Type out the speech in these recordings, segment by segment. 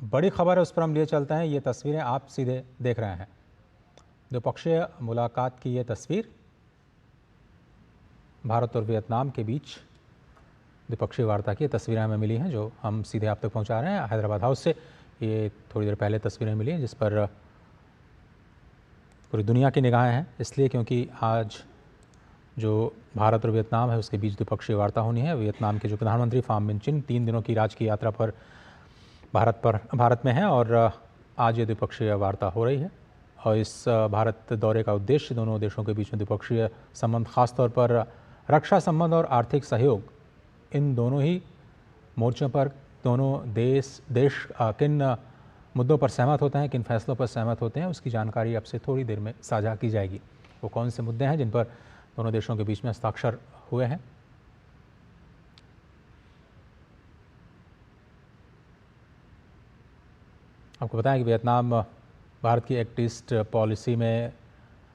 बड़ी खबर है उस पर हम लिए चलते हैं। ये तस्वीरें आप सीधे देख रहे हैं, द्विपक्षीय मुलाकात की ये तस्वीर भारत और वियतनाम के बीच द्विपक्षीय वार्ता की तस्वीरें हमें मिली हैं, जो हम सीधे आप तक पहुंचा रहे हैं हैदराबाद हाउस से। ये थोड़ी देर पहले तस्वीरें मिली हैं जिस पर पूरी दुनिया की निगाहें हैं, इसलिए क्योंकि आज जो भारत और वियतनाम है उसके बीच द्विपक्षीय वार्ता होनी है। वियतनाम के जो प्रधानमंत्री फाम मिन चिन 3 दिनों की राजकीय यात्रा पर भारत में है और आज ये द्विपक्षीय वार्ता हो रही है। और इस भारत दौरे का उद्देश्य दोनों देशों के बीच में द्विपक्षीय संबंध, खासतौर पर रक्षा संबंध और आर्थिक सहयोग, इन दोनों ही मोर्चों पर दोनों देश किन मुद्दों पर सहमत होते हैं, किन फैसलों पर सहमत होते हैं, उसकी जानकारी अब से थोड़ी देर में साझा की जाएगी। वो कौन से मुद्दे हैं जिन पर दोनों देशों के बीच में हस्ताक्षर हुए हैं। आपको बताएं कि वियतनाम भारत की एक्ट ईस्ट पॉलिसी में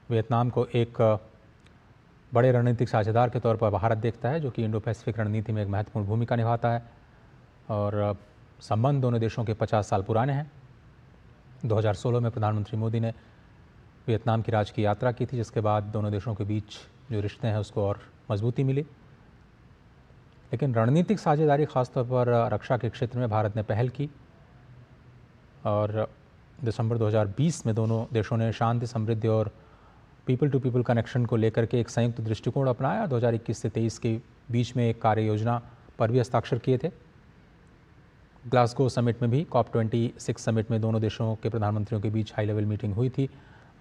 वियतनाम को एक बड़े रणनीतिक साझेदार के तौर पर भारत देखता है, जो कि इंडो पैसिफिक रणनीति में एक महत्वपूर्ण भूमिका निभाता है। और संबंध दोनों देशों के 50 साल पुराने हैं। 2016 में प्रधानमंत्री मोदी ने वियतनाम की राजकीय यात्रा की थी, जिसके बाद दोनों देशों के बीच जो रिश्ते हैं उसको और मजबूती मिली। लेकिन रणनीतिक साझेदारी, खासतौर पर रक्षा के क्षेत्र में भारत ने पहल की और दिसंबर 2020 में दोनों देशों ने शांति, समृद्धि और पीपल टू पीपल कनेक्शन को लेकर के एक संयुक्त दृष्टिकोण अपनाया। 2021 से 23 के बीच में एक कार्य योजना पर भी हस्ताक्षर किए थे। ग्लासगो समिट में भी COP26 समिट में दोनों देशों के प्रधानमंत्रियों के बीच हाई लेवल मीटिंग हुई थी।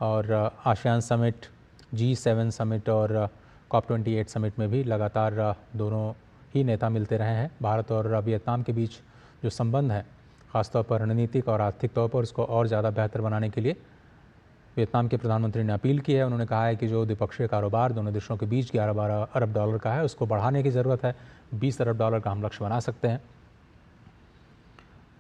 और आसियान समिट, G7 समिट और COP28 समिट में भी लगातार दोनों ही नेता मिलते रहे हैं। भारत और वियतनाम के बीच जो संबंध है, ख़ासतौर पर रणनीतिक और आर्थिक तौर पर उसको और ज़्यादा बेहतर बनाने के लिए वियतनाम के प्रधानमंत्री ने अपील की है। उन्होंने कहा है कि जो द्विपक्षीय कारोबार दोनों देशों के बीच 11-12 अरब डॉलर का है, उसको बढ़ाने की ज़रूरत है। 20 अरब डॉलर का हम लक्ष्य बना सकते हैं।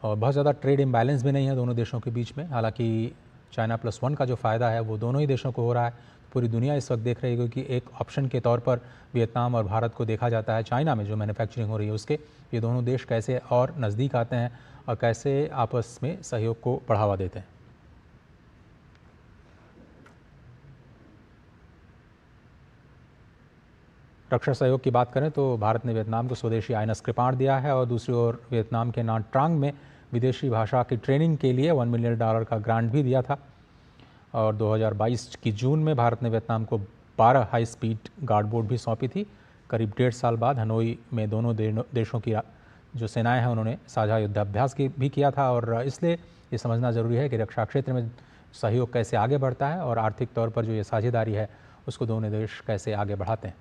और बहुत ज़्यादा ट्रेड इम्बैलेंस भी नहीं है दोनों देशों के बीच में। हालांकि China+1 का जो फ़ायदा है वो दोनों ही देशों को हो रहा है। पूरी दुनिया इस वक्त देख रही है कि एक ऑप्शन के तौर पर वियतनाम और भारत को देखा जाता है। चाइना में जो मैन्युफैक्चरिंग हो रही है उसके, ये दोनों देश कैसे और नज़दीक आते हैं और कैसे आपस में सहयोग को बढ़ावा देते हैं। रक्षा सहयोग की बात करें तो भारत ने वियतनाम को स्वदेशी आईएनएस कृपाण दिया है और दूसरी ओर वियतनाम के नान ट्रांग में विदेशी भाषा की ट्रेनिंग के लिए $1 मिलियन का ग्रांट भी दिया था। और 2022 की जून में भारत ने वियतनाम को 12 हाई स्पीड गार्ड बोट भी सौंपी थी। करीब 1.5 साल बाद हनोई में दोनों देशों की जो सेनाएं हैं उन्होंने साझा युद्धाभ्यास भी किया था। और इसलिए ये समझना ज़रूरी है कि रक्षा क्षेत्र में सहयोग कैसे आगे बढ़ता है और आर्थिक तौर पर जो ये साझेदारी है उसको दोनों देश कैसे आगे बढ़ाते हैं।